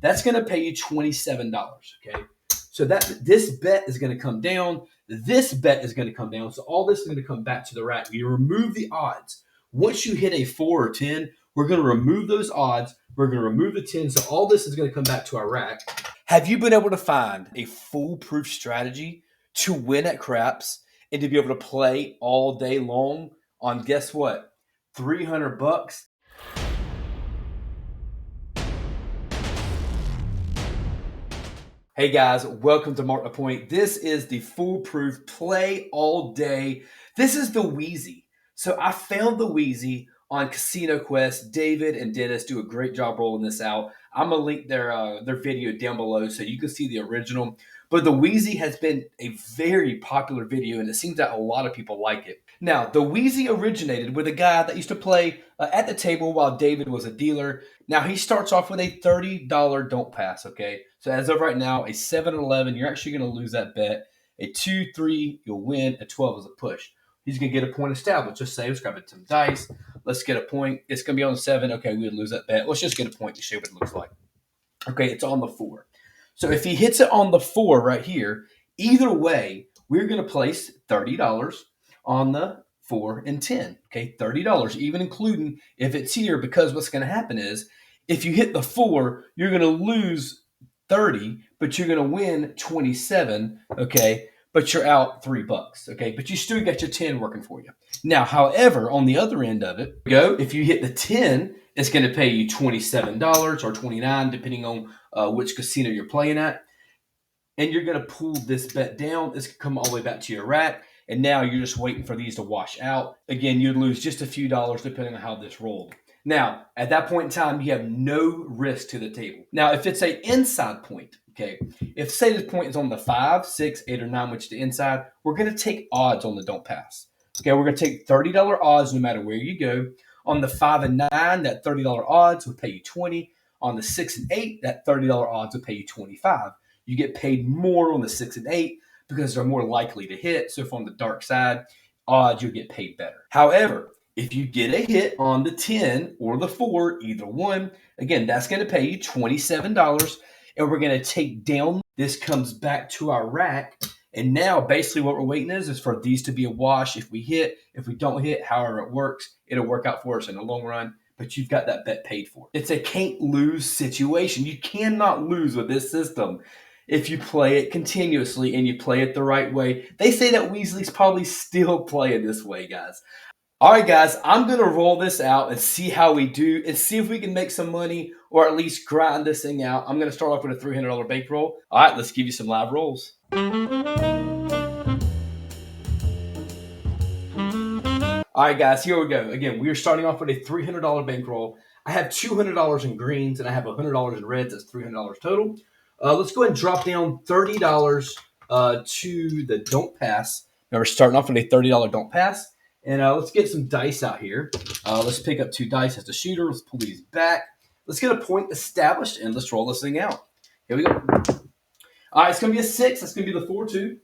That's going to pay you $27. Okay. So this bet is going to come down. This bet is going to come down. So all this is going to come back to the rack. You remove the odds. Once you hit a 4 or 10, we're going to remove those odds. We're going to remove the 10. So all this is going to come back to our rack. Have you been able to find a foolproof strategy to win at craps and to be able to play all day long on, guess what, $300? Hey guys, welcome to Mark the Point. This is the foolproof play all day. This is the Weezy. So I found the Weezy on Casino Quest. David and Dennis do a great job rolling this out. I'm gonna link their video down below so you can see the original. But the Weezy has been a very popular video, and it seems that a lot of people like it. Now, the Weezy originated with a guy that used to play at the table while David was a dealer. Now, he starts off with a $30 don't pass, okay? So as of right now, a 7-11, you're actually going to lose that bet. A 2-3, you'll win. A 12 is a push. He's going to get a point established. Just say, let's grab some dice. Let's get a point. It's going to be on 7. Okay, we would lose that bet. Let's just get a point to show what it looks like. Okay, it's on the 4. So if he hits it on the 4 right here, either way, we're going to place $30 on the 4 and 10. Okay, $30, even including if it's here, because what's going to happen is if you hit the 4, you're going to lose 30, but you're going to win 27. Okay, but you're out $3. Okay, but you still got your 10 working for you. Now, however, on the other end of it, if you hit the 10, it's going to pay you $27 or $29, depending on which casino you're playing at. And you're going to pull this bet down. It's going to come all the way back to your rack. And now you're just waiting for these to wash out. Again, you'd lose just a few dollars depending on how this rolled. Now, at that point in time, you have no risk to the table. Now, if it's an inside point, okay, if say this point is on the 5, 6, 8, or 9, which is the inside, we're going to take odds on the don't pass. Okay, we're going to take $30 odds no matter where you go. On the 5 and 9, that $30 odds will pay you 20. On the 6 and 8, that $30 odds will pay you 25. You get paid more on the 6 and 8 because they're more likely to hit. So if on the dark side, odds, you'll get paid better. However, if you get a hit on the 10 or the 4, either one, again, that's going to pay you $27. And we're going to take down. This comes back to our rack. And now basically what we're waiting is for these to be a wash. If we hit, if we don't hit, however it works, it'll work out for us in the long run. But you've got that bet paid for. It's a can't lose situation. You cannot lose with this system if you play it continuously and you play it the right way. They say that Weasley's probably still playing this way, guys. All right, guys, I'm going to roll this out and see how we do and see if we can make some money or at least grind this thing out. I'm going to start off with a $300 bankroll. All right, let's give you some live rolls. All right, guys, here we go. Again, we are starting off with a $300 bankroll. I have $200 in greens and I have $100 in reds. That's $300 total. Let's go ahead and drop down $30 to the don't pass. Now we're starting off with a $30 don't pass. And let's get some dice out here. Let's pick up 2 dice as the shooter. Let's pull these back. Let's get a point established, and let's roll this thing out. Here we go. All right, it's going to be a 6. That's going to be the 4-2.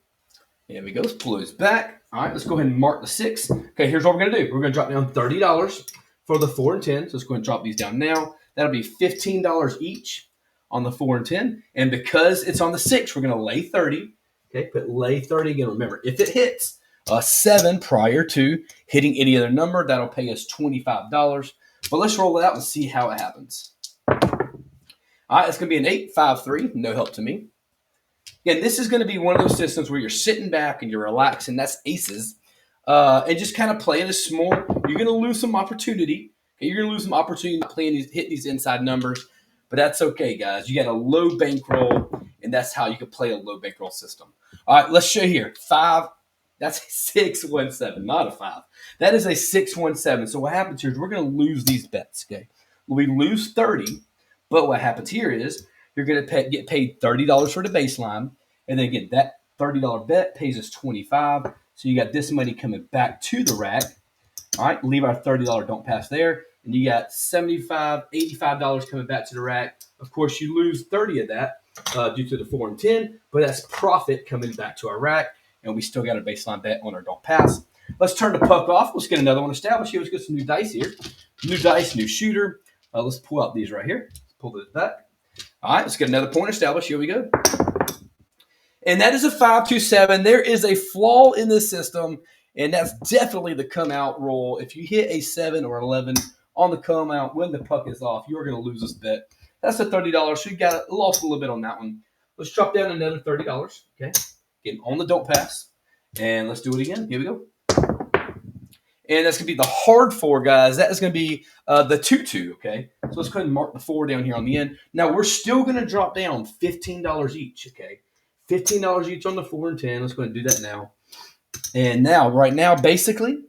Here we go. Let's pull those back. All right, let's go ahead and mark the 6. Okay, here's what we're going to do. We're going to drop down $30 for the 4 and 10. So let's go ahead and drop these down now. That'll be $15 each on the 4 and 10. And because it's on the 6, we're going to lay 30. Okay, but lay 30 again. Remember, if it hits 7 prior to hitting any other number, that'll pay us $25. But let's roll it out and see how it happens. All right, it's going to be an 8, 5, 3. No help to me. Again, this is going to be one of those systems where you're sitting back and you're relaxing. That's aces. And just kind of playing it small. You're going to lose some opportunity. Okay, you're going to lose some opportunity hitting these inside numbers. But that's okay, guys. You got a low bankroll, and that's how you can play a low bankroll system. All right, let's show you here. 5. That's a 617, not a 5. That is a 617. So what happens here is we're going to lose these bets, okay? We lose 30, but what happens here is you're going to get paid $30 for the baseline, and then again, that $30 bet pays us $25. So you got this money coming back to the rack. All right, leave our $30 don't pass there, and you got $75, $85 coming back to the rack. Of course, you lose 30 of that due to the 4 and 10, but that's profit coming back to our rack. And we still got a baseline bet on our don't pass. Let's turn the puck off. Let's get another one established here. Let's get some new dice here. New dice, new shooter. Let's pull out these right here. Let's pull those back. All right, let's get another point established. Here we go. And that is a 5-2-7. There is a flaw in this system, and that's definitely the come out roll. If you hit a 7 or 11 on the come out when the puck is off, you're going to lose this bet. That's a $30. So you got lost a little bit on that one. Let's drop down another $30. Okay, get on the don't pass, and let's do it again. Here we go. And that's going to be the hard 4, guys. That is going to be the 2-2, okay? So let's go ahead and mark the 4 down here on the end. Now, we're still going to drop down $15 each, okay? $15 each on the 4 and 10. Let's go ahead and do that now. And now, right now, basically,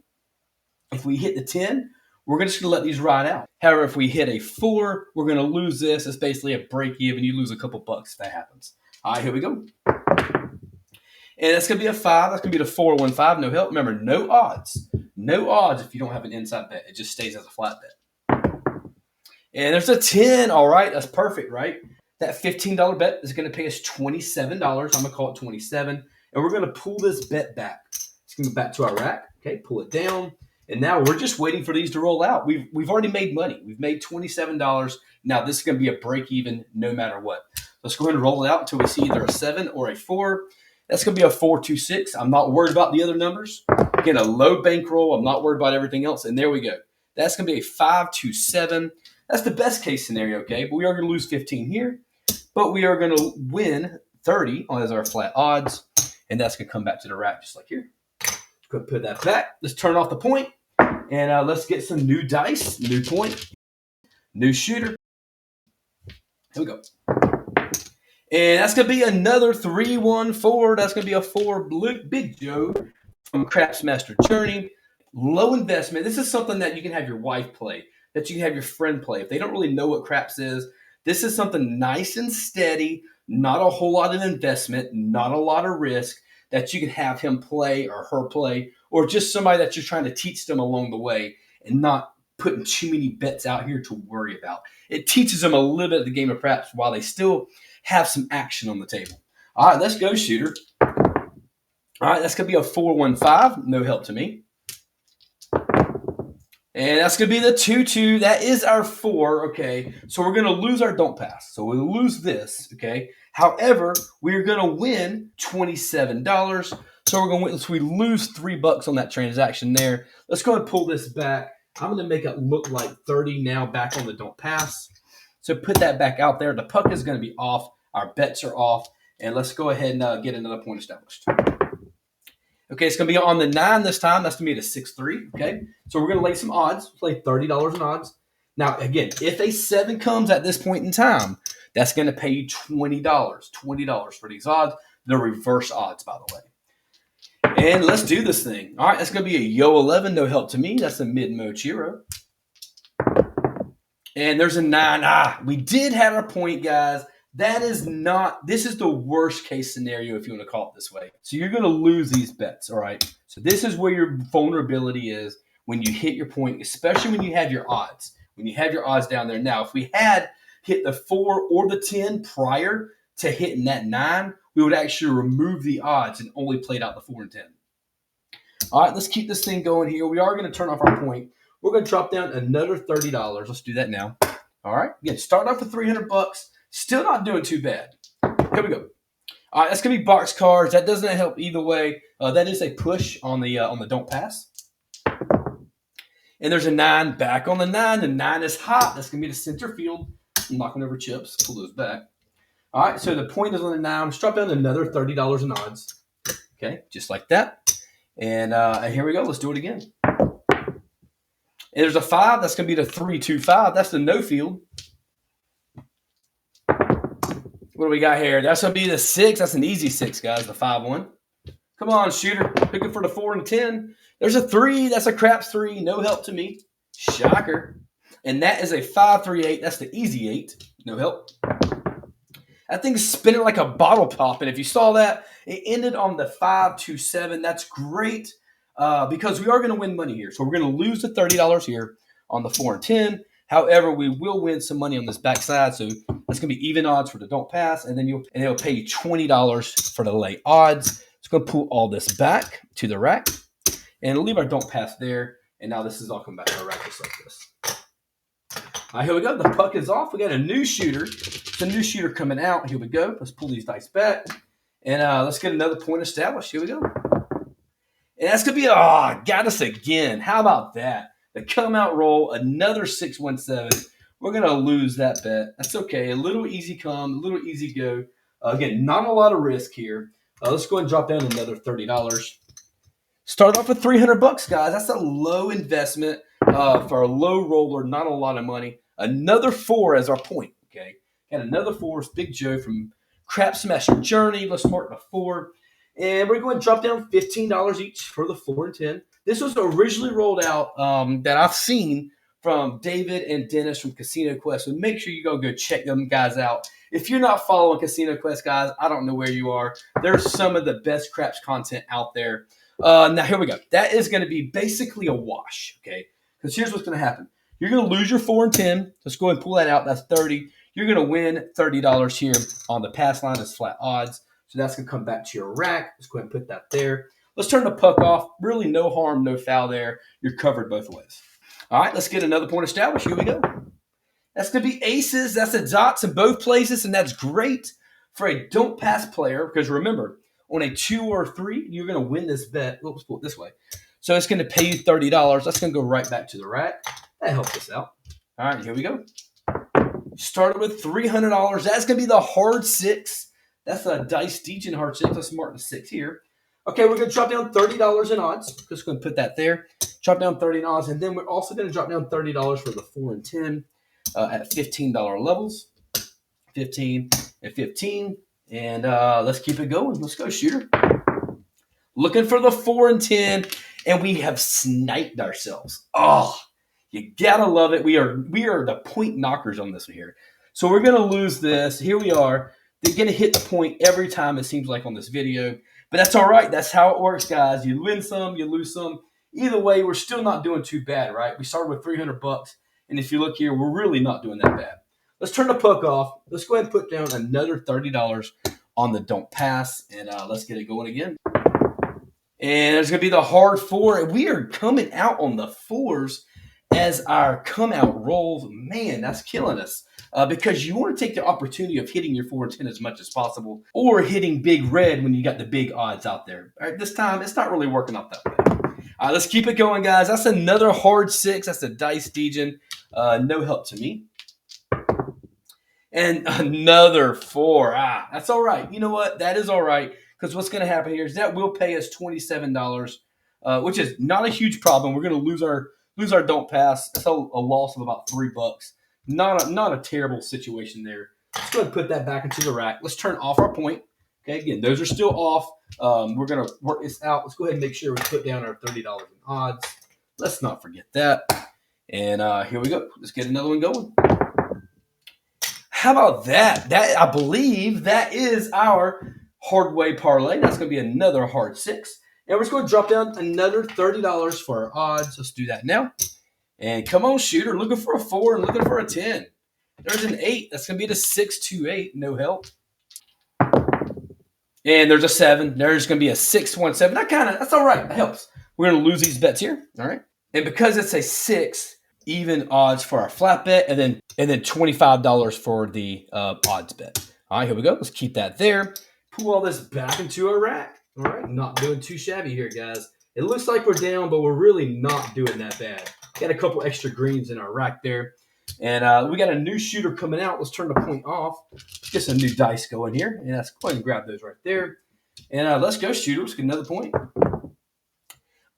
if we hit the 10, we're just going to let these ride out. However, if we hit a 4, we're going to lose this. It's basically a break even. You lose a couple bucks if that happens. All right, here we go. And that's going to be a 5. That's going to be the 4-1-5. No help. Remember, no odds. No odds if you don't have an inside bet. It just stays as a flat bet. And there's a 10. All right, that's perfect, right? That $15 bet is going to pay us $27. I'm going to call it 27. And we're going to pull this bet back. It's going to go back to our rack. Okay, pull it down. And now we're just waiting for these to roll out. We've already made money. We've made $27. Now this is going to be a break even no matter what. Let's go ahead and roll it out until we see either a 7 or a 4. That's going to be a 4-2-6. I'm not worried about the other numbers. Again, a low bankroll. I'm not worried about everything else. And there we go. That's going to be a 5-2-7. That's the best case scenario, okay? But we are going to lose 15 here. But we are going to win 30 as our flat odds. And that's going to come back to the rack just like here. Go put that back. Let's turn off the point. And let's get some new dice, new point, new shooter. Here we go. And that's going to be another 3-1-4. That's going to be a 4 Big Joe from Craps Master Journey. Low investment. This is something that you can have your wife play, that you can have your friend play. If they don't really know what craps is, this is something nice and steady, not a whole lot of investment, not a lot of risk, that you can have him play or her play, or just somebody that you're trying to teach them along the way and not putting too many bets out here to worry about. It teaches them a little bit of the game of craps while they still have some action on the table. All right, let's go, shooter. All right, that's going to be a 4-1-5. No help to me. And that's going to be the 2-2. That is our 4, okay? So we're going to lose our don't pass. So we'll lose this, okay? However, we're going to win $27. So we're going to win. So we lose $3 on that transaction there. Let's go ahead and pull this back. I'm going to make it look like 30 now back on the don't pass. So put that back out there. The puck is going to be off. Our bets are off. And let's go ahead and get another point established. Okay, it's going to be on the 9 this time. That's going to be the 6-3, okay? So we're going to lay some odds. Play $30 in odds. Now, again, if a 7 comes at this point in time, that's going to pay you $20. $20 for these odds. They're reverse odds, by the way. And let's do this thing. All right, that's going to be a Yo 11. No help to me. That's a mid-mo Chiro. And there's a 9. We did have our point, guys. That is not, this is the worst case scenario if you want to call it this way. So you're going to lose these bets, all right? So this is where your vulnerability is when you hit your point, especially when you have your odds. When you have your odds down there. Now, if we had hit the 4 or the 10 prior to hitting that 9, we would actually remove the odds and only played out the 4 and 10. All right, let's keep this thing going here. We are going to turn off our point. We're going to drop down another $30. Let's do that now. All right, again, start off with $300. Still not doing too bad. Here we go. All right, that's going to be box cards. That doesn't help either way. That is a push on the don't pass. And there's a 9 back on the 9. The 9 is hot. That's going to be the center field. I'm knocking over chips. Pull those back. All right, so the point is on the 9. Let's drop down another $30 in odds. Okay, just like that. And here we go. Let's do it again. And there's a 5. That's going to be the 3-2-5. That's the no field. What do we got here? That's going to be the 6. That's an easy 6, guys, the 5-1. Come on, shooter. Picking for the 4 and 10. There's a 3. That's a craps 3. No help to me. Shocker. And that is a 5-3-8. That's the easy 8. No help. That thing's spinning like a bottle pop. And if you saw that, it ended on the 5-2-7. That's great because we are going to win money here. So we're going to lose the $30 here on the 4 and 10. However, we will win some money on this backside, so that's going to be even odds for the don't pass, and then it'll pay you $20 for the lay odds. It's going to pull all this back to the rack, and leave our don't pass there. And now this is all coming back to our rack just like this. All right, here we go. The puck is off. We got a new shooter. It's a new shooter coming out. Here we go. Let's pull these dice back. And let's get another point established. Here we go. And that's going to be, got us again. How about that? The come out roll, another 617. We're going to lose that bet. That's okay. A little easy come, a little easy go. Again, not a lot of risk here. Let's go ahead and drop down another $30. Start off with 300 bucks, guys. That's a low investment for a low roller, not a lot of money. Another 4 as our point, okay? And another 4 is Big Joe from Crap Smashing Journey. Let's mark the 4. And we're going to drop down $15 each for the 4 and 10. This was originally rolled out that I've seen from David and Dennis from Casino Quest. So make sure you go check them guys out. If you're not following Casino Quest, guys, I don't know where you are. There's some of the best craps content out there. Now, here we go. That is going to be basically a wash, okay? Because here's what's going to happen. You're going to lose your 4 and 10. Let's go ahead and pull that out. That's 30. You're going to win $30 here on the pass line as flat odds. So that's going to come back to your rack. Let's go ahead and put that there. Let's turn the puck off. Really no harm, no foul there. You're covered both ways. All right, let's get another point established. Here we go. That's going to be aces. That's the dots in both places, and that's great for a don't pass player because remember, on a 2 or 3, you're going to win this bet. Let's pull it this way. So it's going to pay you $30. That's going to go right back to the rack. That helped us out. All right, here we go. Started with $300. That's going to be the hard 6. That's a Dice Degen hard 6. Let's mark the 6 here. Okay, we're going to drop down $30 in odds. Just going to put that there. Drop down $30, and then we're also going to drop down $30 for the 4 and 10 at $15 levels. 15 and 15. And let's keep it going. Let's go, shooter. Looking for the 4 and 10, and we have sniped ourselves. Oh, you gotta love it. We are the point knockers on this one here. So we're gonna lose this. Here we are. They're gonna hit the point every time, it seems like, on this video. But that's all right. That's how it works, guys. You win some, you lose some. Either way, we're still not doing too bad, right? We started with 300 bucks, and if you look here, we're really not doing that bad. Let's turn the puck off. Let's go ahead and put down another $30 on the don't pass, and let's get it going again. And there's going to be the hard 4. We are coming out on the 4s as our come out rolls. Man, that's killing us because you want to take the opportunity of hitting your 4 and 10 as much as possible or hitting big red when you got the big odds out there. All right, this time, it's not really working out that way. All right, let's keep it going, guys. That's another hard 6. That's a Dice Degen. No help to me. And another 4. That's all right. You know what? That is all right. Because what's going to happen here is that will pay us $27, which is not a huge problem. We're going to lose our don't pass. That's a loss of about $3. Not a terrible situation there. Let's go ahead and put that back into the rack. Let's turn off our point. Okay, again, those are still off. We're going to work this out. Let's go ahead and make sure we put down our $30 in odds. Let's not forget that. And here we go. Let's get another one going. How about that? That I believe that is our hard way parlay. That's going to be another hard 6. And we're just going to drop down another $30 for our odds. Let's do that now. And come on, shooter. Looking for a 4 and looking for a 10. There's an 8. That's going to be the 628. No help. And there's a 7. There's going to be a 617. That's all right. That helps. We're going to lose these bets here. All right. And because it's a 6, even odds for our flat bet, and then $25 for the odds bet. All right, here we go. Let's keep that there. Pull all this back into a rack. All right, not doing too shabby here, guys. It looks like we're down, but we're really not doing that bad. Got a couple extra greens in our rack there. And we got a new shooter coming out. Let's turn the point off. Get some new dice going here. And let's go ahead and grab those right there. And let's go, shooter. Let's get another point.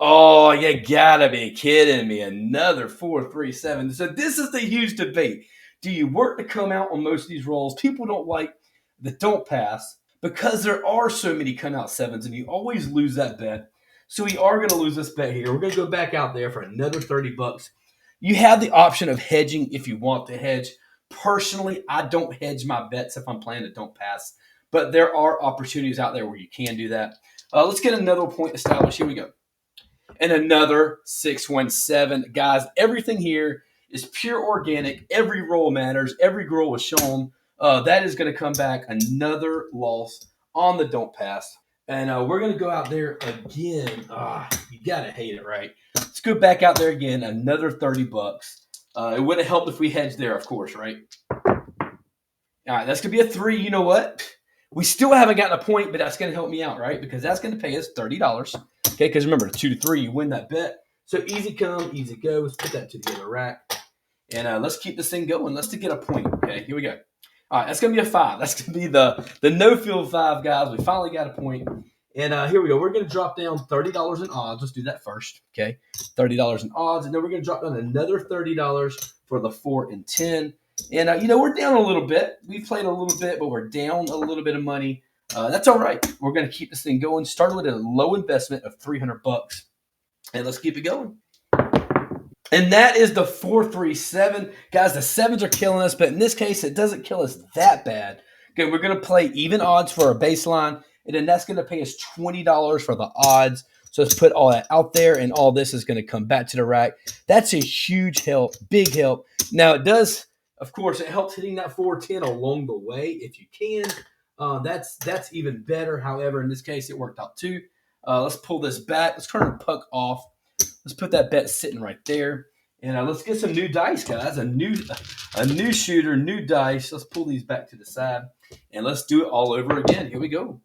Oh, you gotta be kidding me. Another 4, 3, 7. So this is the huge debate. Do you work to come out on most of these rolls? People don't like the don't pass because there are so many come out 7s, and you always lose that bet. So we are going to lose this bet here. We're going to go back out there for another $30. You have the option of hedging if you want to hedge. Personally, I don't hedge my bets if I'm playing a don't pass, but there are opportunities out there where you can do that. Let's get another point established. Here we go. And another 617. Guys, everything here is pure organic. Every roll matters. Every roll is shown. That is going to come back another loss on the don't pass. And we're going to go out there again. You got to hate it, right? Let's go back out there again. Another $30. It would have helped if we hedged there, of course, right? All right, that's going to be a 3. You know what? We still haven't gotten a point, but that's going to help me out, right? Because that's going to pay us $30. Okay, because remember, 2 to 3, you win that bet. So easy come, easy go. Let's put that to the other rack. And let's keep this thing going. Let's get a point. Okay, here we go. All right, that's going to be a 5. That's going to be the no-field 5, guys. We finally got a point. And here we go. We're going to drop down $30 in odds. Let's do that first, okay? $30 in odds. And then we're going to drop down another $30 for the 4 and 10. And, we're down a little bit. We played a little bit, but we're down a little bit of money. That's all right. We're going to keep this thing going. Start with a low investment of $300. And let's keep it going. And that is the 4-3-7. Guys, the 7s are killing us, but in this case, it doesn't kill us that bad. Okay, we're going to play even odds for our baseline, and then that's going to pay us $20 for the odds. So let's put all that out there, and all this is going to come back to the rack. That's a huge help, big help. Now, it does, of course, it helps hitting that 410 along the way if you can. That's even better. However, in this case, it worked out too. Let's pull this back. Let's turn the puck off. Let's put that bet sitting right there. And let's get some new dice, guys. A new shooter, new dice. Let's pull these back to the side. And let's do it all over again. Here we go.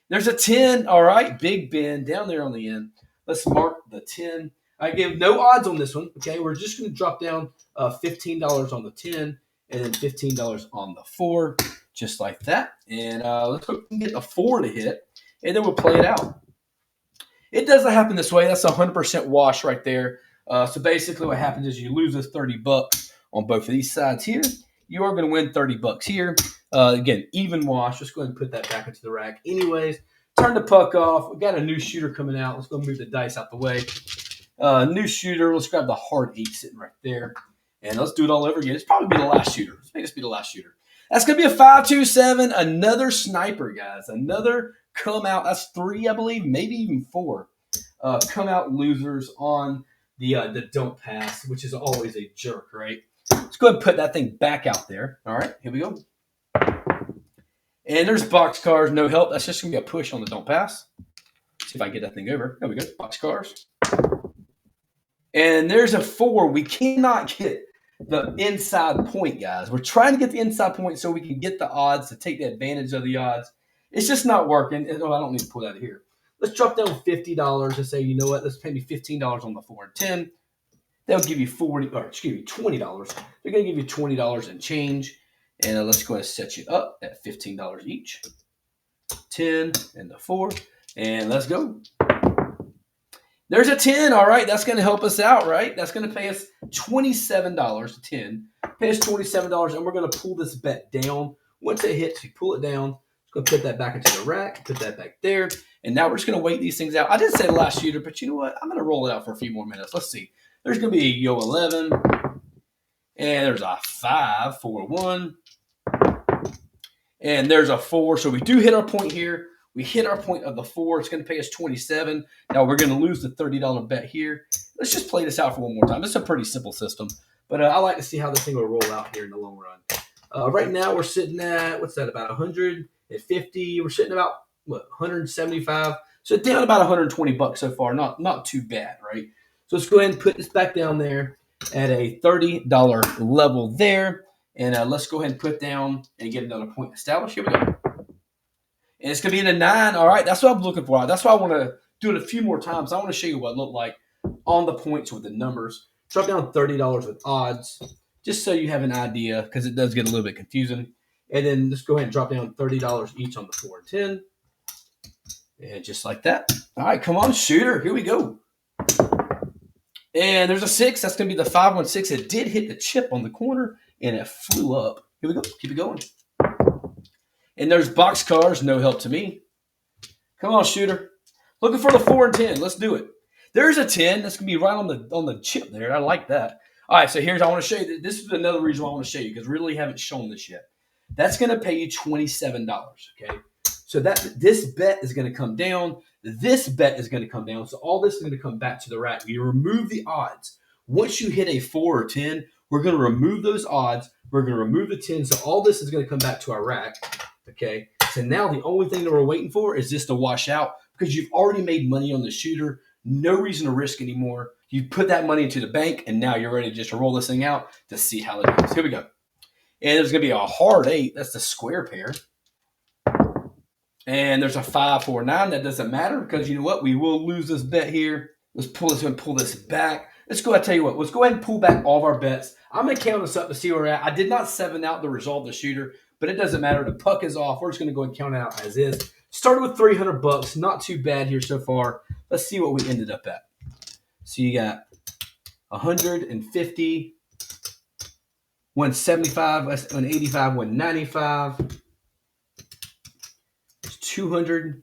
There's a 10. All right, Big Ben down there on the end. Let's mark the 10. I give no odds on this one. Okay, we're just going to drop down $15 on the 10 and then $15 on the 4, just like that. And let's hope we can get a 4 to hit, and then we'll play it out. It doesn't happen this way. That's a 100% wash right there. So basically what happens is you lose this $30 on both of these sides here. You are going to win $30 here. Again, even wash. Let's go ahead and put that back into the rack. Anyways, turn the puck off. We got a new shooter coming out. Let's go move the dice out the way. New shooter. Let's grab the hard 8 sitting right there. And let's do it all over again. It's probably be the last shooter. Let's make this be the last shooter. That's going to be a 5-2-7. Another sniper, guys. Another come out. That's 3, I believe, maybe even 4. Come out losers on the don't pass, which is always a jerk, right? Let's go ahead and put that thing back out there. All right, here we go. And there's box cars, no help. That's just going to be a push on the don't pass. See if I can get that thing over. There we go, box cars. And there's a 4. We cannot get the inside point, guys. We're trying to get the inside point so we can get the odds to take the advantage of the odds. It's just not working. Oh, I don't need to pull that out of here. Let's drop down $50 and say, you know what? Let's pay me $15 on the 4 and 10. They'll give you $20. They're going to give you $20 and change. And let's go ahead and set you up at $15 each. 10 and the 4. And let's go. There's a 10. All right. That's going to help us out, right? That's going to pay us $27 to 10. Pay us $27, and we're going to pull this bet down. Once it hits, we pull it down. Let's go put that back into the rack. Put that back there. And now we're just going to wait these things out. I did say the last shooter, but you know what? I'm going to roll it out for a few more minutes. Let's see. There's going to be a Yo 11. And there's a 5, 4, 1. And there's a 4. So we do hit our point here. We hit our point of the 4. It's going to pay us 27. Now we're going to lose the $30 bet here. Let's just play this out for one more time. It's a pretty simple system. But I like to see how this thing will roll out here in the long run. Right now we're sitting at, what's that, about 150. We're sitting about, 175. So down about $120 so far. Not too bad, right? So let's go ahead and put this back down there at a $30 level there. And let's go ahead and put down and get another point established. Here we go. And it's going to be in a 9. All right, that's what I'm looking for. That's why I want to do it a few more times. I want to show you what it looked like on the points with the numbers. Drop down $30 with odds, just so you have an idea, because it does get a little bit confusing. And then let's go ahead and drop down $30 each on the 4 and 10. And just like that. All right, come on, shooter. Here we go. And there's a 6. That's going to be the 5-1-6. It did hit the chip on the corner, and it flew up. Here we go. Keep it going. And there's box cars. No help to me. Come on, shooter. Looking for the 4 and 10. Let's do it. There's a 10. That's going to be right on the chip there. I like that. All right, so I want to show you. This is another reason why I want to show you, because really haven't shown this yet. That's going to pay you $27, okay? So this bet is going to come down. This bet is going to come down. So all this is going to come back to the rack. You remove the odds. Once you hit a 4 or 10, we're going to remove those odds. We're going to remove the 10. So all this is going to come back to our rack. Okay. So now the only thing that we're waiting for is this to wash out, because you've already made money on the shooter. No reason to risk anymore. You put that money into the bank, and now you're ready to just roll this thing out to see how it goes. Here we go. And there's going to be a hard 8. That's the square pair. And there's a 5, 4, 9. That doesn't matter because you know what? We will lose this bet here. Let's pull this and pull this back. Let's go ahead and tell you what. Let's go ahead and pull back all of our bets. I'm going to count this up to see where we're at. I did not 7 out the resolve the shooter, but it doesn't matter. The puck is off. We're just going to go and count it out as is. Started with $300. Not too bad here so far. Let's see what we ended up at. So you got 150, 175, 185, 195. 200,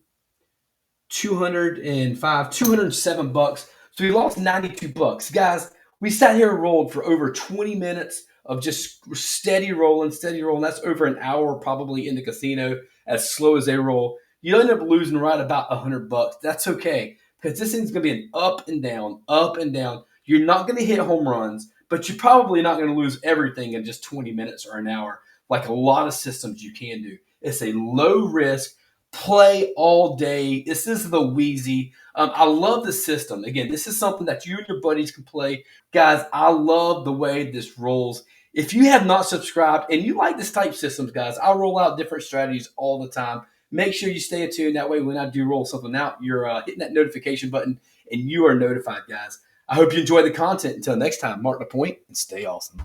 205, $207. So we lost $92. Guys, we sat here and rolled for over 20 minutes of just steady rolling. That's over an hour probably in the casino, as slow as they roll. You end up losing right about $100. That's okay, because this thing's going to be an up and down, up and down. You're not going to hit home runs, but you're probably not going to lose everything in just 20 minutes or an hour, like a lot of systems you can do. It's a low risk, play all day. This is the Weezy. I love the system. Again, this is something that you and your buddies can play. Guys, I love the way this rolls. If you have not subscribed and you like this type of systems, guys, I roll out different strategies all the time. Make sure you stay tuned. That way, when I do roll something out, you're hitting that notification button and you are notified, guys. I hope you enjoy the content. Until next time, mark the point and stay awesome.